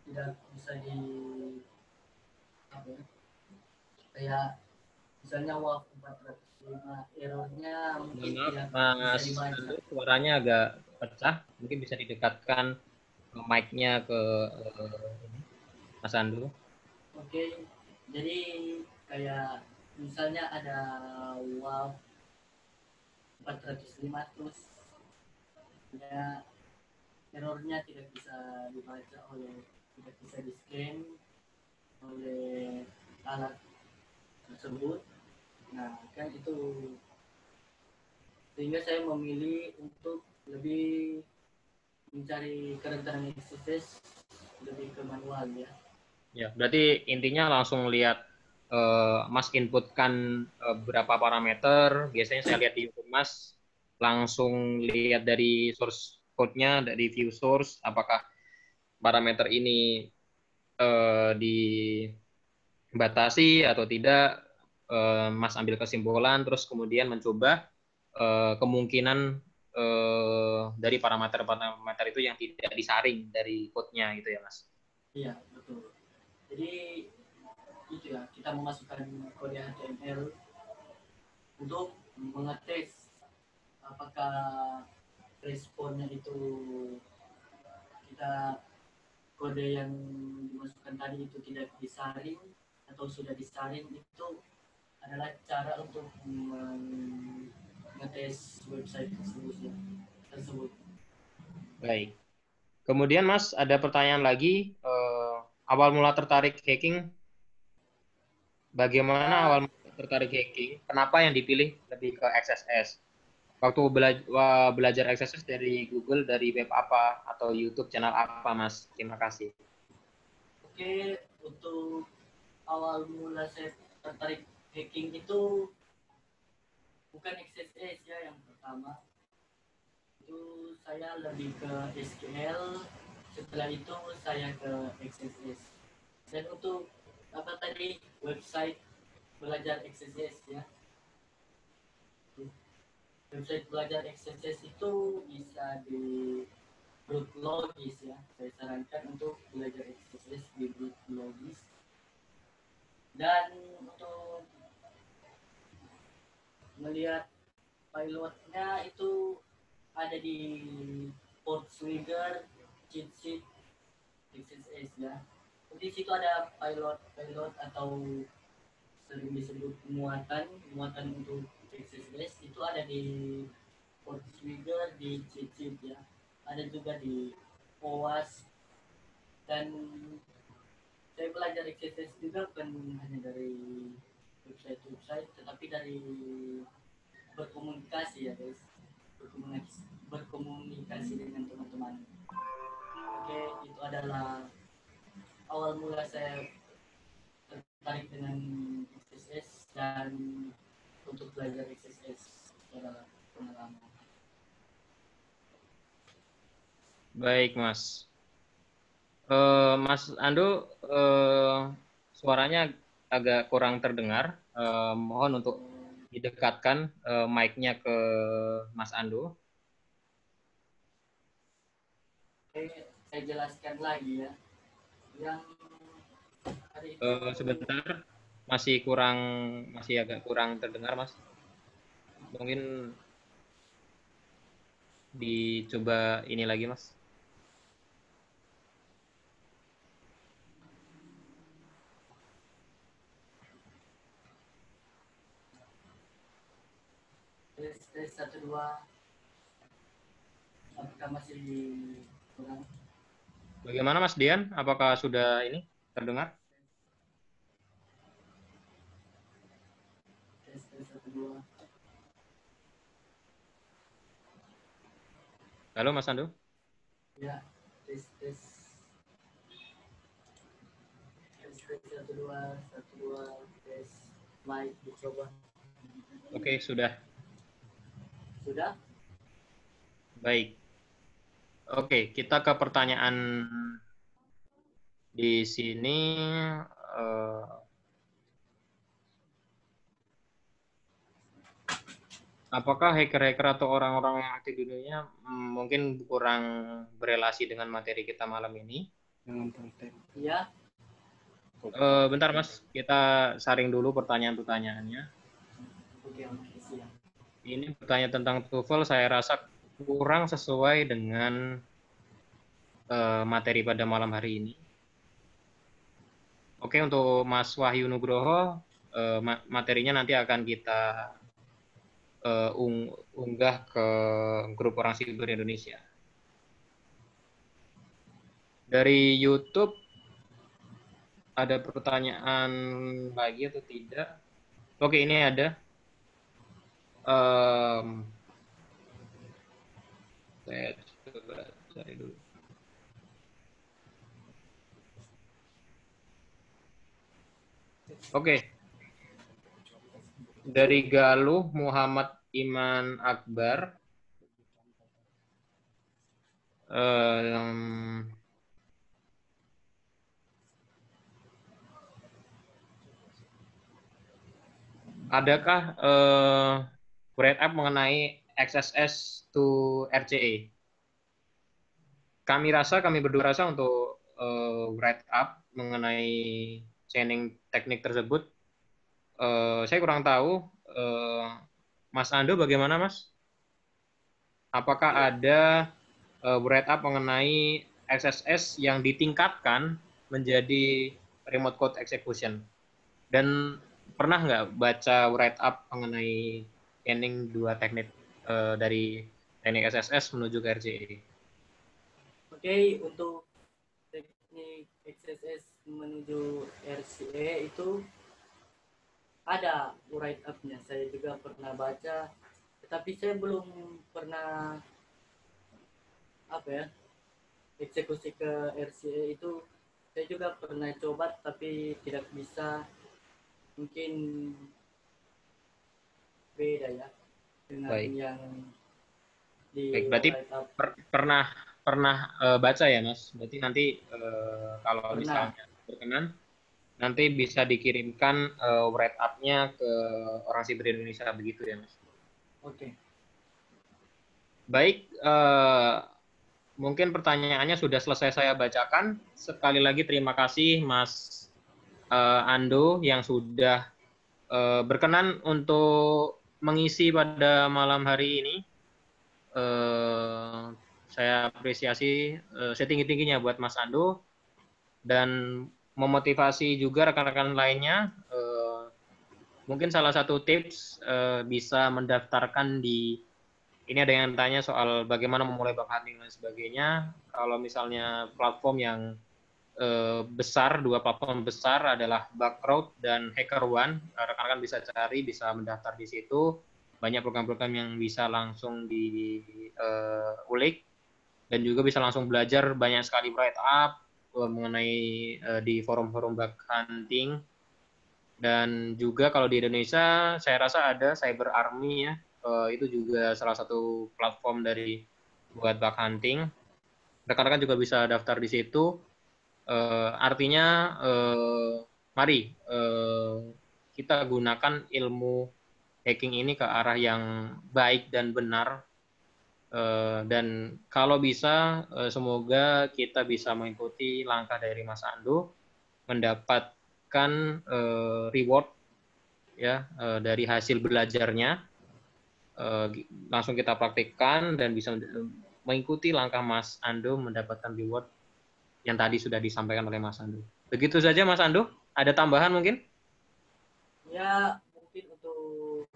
tidak bisa di apa ya, kayak misalnya WAV 405 errornya mungkin tidak bisa Mas dibaca. Andu, suaranya agak pecah, mungkin bisa didekatkan ke mic-nya ke Mas Andu. Oke, jadi kayak misalnya ada WAV 405 terus ya errornya tidak bisa dibaca tidak bisa di scan oleh alat tersebut. Nah kan itu sehingga saya memilih untuk lebih mencari kerentanan XSS lebih ke manual ya. Ya, berarti intinya langsung lihat Mas inputkan berapa parameter. Biasanya saya lihat di YouTube Mas langsung lihat dari source code-nya, dari view source, apakah parameter ini dibatasi atau tidak. Mas ambil kesimpulan, terus kemudian mencoba kemungkinan dari parameter-parameter itu yang tidak disaring dari code-nya gitu ya Mas. Iya betul. Jadi itu ya, kita memasukkan kode HTML untuk mengetes apakah responnya itu kita kode yang dimasukkan tadi itu tidak disaring atau sudah disaring. Itu adalah cara untuk mengetes website tersebut. Baik. Kemudian Mas ada pertanyaan lagi, awal mula tertarik hacking, bagaimana awal mula tertarik hacking? Kenapa yang dipilih lebih ke XSS? Waktu belajar XSS dari Google, dari web apa atau YouTube channel apa Mas? Terima kasih. Oke, untuk awal mula saya tertarik hacking itu bukan XSS ya yang pertama. Itu saya lebih ke SQL, setelah itu saya ke XSS. Dan untuk apa tadi website belajar XSS ya, website belajar XSS itu bisa di Brooklogis ya, saya sarankan untuk belajar XSS di Brooklogis. Dan untuk melihat pilotnya itu ada di Portswigger cheat sheet XSS ya. Di situ ada pilot atau sering disebut muatan untuk XSS itu ada di Portswigger di cheat sheet ya. Ada juga di OWASP. Dan saya belajar XSS juga bukan hanya dari website tetapi dari berkomunikasi ya guys, berkomunikasi dengan teman-teman. Oke, itu adalah awal mula saya tertarik dengan XSS. Dan belajar XSS secara pengalaman. Baik, Mas. Mas Ando, suaranya agak kurang terdengar. Mohon untuk didekatkan mic-nya ke Mas Ando. Oke, saya jelaskan lagi ya. Yang hari itu Sebentar, masih agak kurang terdengar, Mas. Mungkin dicoba ini lagi, Mas. tes 1 2, apakah masih kurang? Bagaimana, Mas Dian? Apakah sudah ini terdengar? Tes 1 2. Halo, Mas Ando. Ya, tes 1 2 tes mic dicoba. Oke, sudah. Sudah? Baik. Oke, kita ke pertanyaan di sini. Apakah hacker-hacker atau orang-orang yang aktif di dunia mungkin kurang berelasi dengan materi kita malam ini? Iya. Bentar, Mas. Kita saring dulu pertanyaan-pertanyaannya. Oke, siap. Ini pertanyaan tentang TOEFL saya rasa kurang sesuai dengan materi pada malam hari ini. Oke, untuk Mas Wahyu Nugroho, materinya nanti akan kita unggah ke grup Orang Siber Indonesia. Dari YouTube ada pertanyaan lagi atau tidak? Oke, ini ada. Saya coba cari dulu. Oke. Dari Galuh Muhammad Iman Akbar. Adakah write up mengenai XSS to RCA? Kami berdua rasa untuk write up mengenai chaining teknik tersebut, saya kurang tahu. Mas Ando bagaimana, Mas? Apakah ada write up mengenai XSS yang ditingkatkan menjadi remote code execution? Dan pernah nggak baca write up mengenai chaining dua teknik dari teknik SSS menuju ke RCA? Oke, untuk teknik XSS menuju RCA itu ada write up-nya. Saya juga pernah baca, tetapi saya belum pernah eksekusi ke RCA itu. Saya juga pernah coba tapi tidak bisa. Mungkin beda ya dengan Baik. yang di Baik, berarti write up. pernah baca ya, Mas? Berarti nanti kalau Pernah. misalnya berkenan, nanti bisa dikirimkan write up-nya ke Orang Siber Indonesia, begitu ya, Mas? Oke. Baik, mungkin pertanyaannya sudah selesai saya bacakan. Sekali lagi terima kasih Mas Ando yang sudah berkenan untuk mengisi pada malam hari ini. Saya apresiasi setinggi-tingginya buat Mas Ando dan memotivasi juga rekan-rekan lainnya. Mungkin salah satu tips bisa mendaftarkan di, ini ada yang tanya soal bagaimana memulai bug hunting dan sebagainya. Kalau misalnya platform yang besar, dua platform besar adalah Bugcrowd dan HackerOne. Rekan-rekan bisa cari, bisa mendaftar di situ. Banyak program-program yang bisa langsung diulik dan juga bisa langsung belajar banyak sekali write up mengenai di forum-forum bug hunting. Dan juga kalau di Indonesia, saya rasa ada Cyber Army ya. Itu juga salah satu platform dari buat bug hunting. Rekan-rekan juga bisa daftar di situ. Artinya, mari kita gunakan ilmu hacking ini ke arah yang baik dan benar. Dan kalau bisa, semoga kita bisa mengikuti langkah dari Mas Ando, mendapatkan reward ya dari hasil belajarnya, langsung kita praktikkan dan bisa mengikuti langkah Mas Ando mendapatkan reward yang tadi sudah disampaikan oleh Mas Ando. Begitu saja Mas Ando, ada tambahan mungkin? Ya, mungkin untuk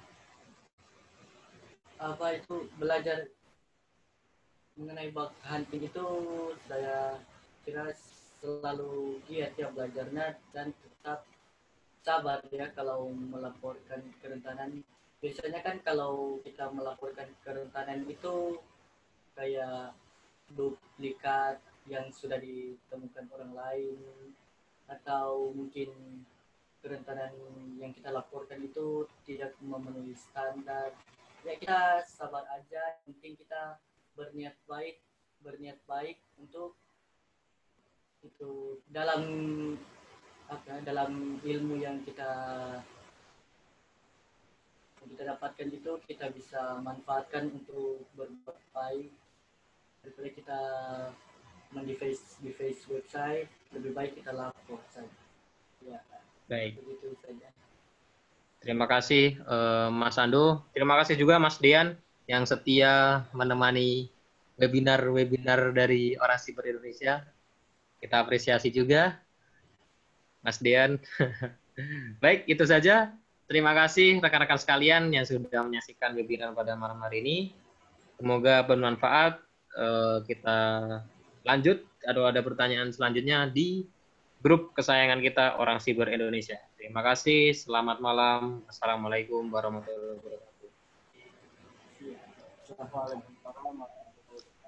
apa itu belajar mengenai bug hunting itu saya kira selalu giat ya belajarnya dan tetap sabar ya kalau melaporkan kerentanan. Biasanya kan kalau kita melaporkan kerentanan itu kayak duplikat yang sudah ditemukan orang lain, atau mungkin kerentanan yang kita laporkan itu tidak memenuhi standar. Ya kita sabar aja, penting kita berniat baik untuk itu dalam dalam ilmu yang kita dapatkan itu kita bisa manfaatkan untuk berbuat baik. Daripada kita di face website, lebih baik kita lapor saja. Ya, Baik. begitu saja. Terima kasih Mas Ando. Terima kasih juga Mas Dian yang setia menemani webinar-webinar dari Orang Siber Indonesia. Kita apresiasi juga Mas Dian. Baik, itu saja. Terima kasih rekan-rekan sekalian yang sudah menyaksikan webinar pada malam hari ini. Semoga bermanfaat. Kita lanjut. Ada pertanyaan selanjutnya di grup kesayangan kita Orang Siber Indonesia. Terima kasih. Selamat malam. Assalamualaikum warahmatullahi wabarakatuh. Assalamualaikum warahmatullahi wabarakatuh.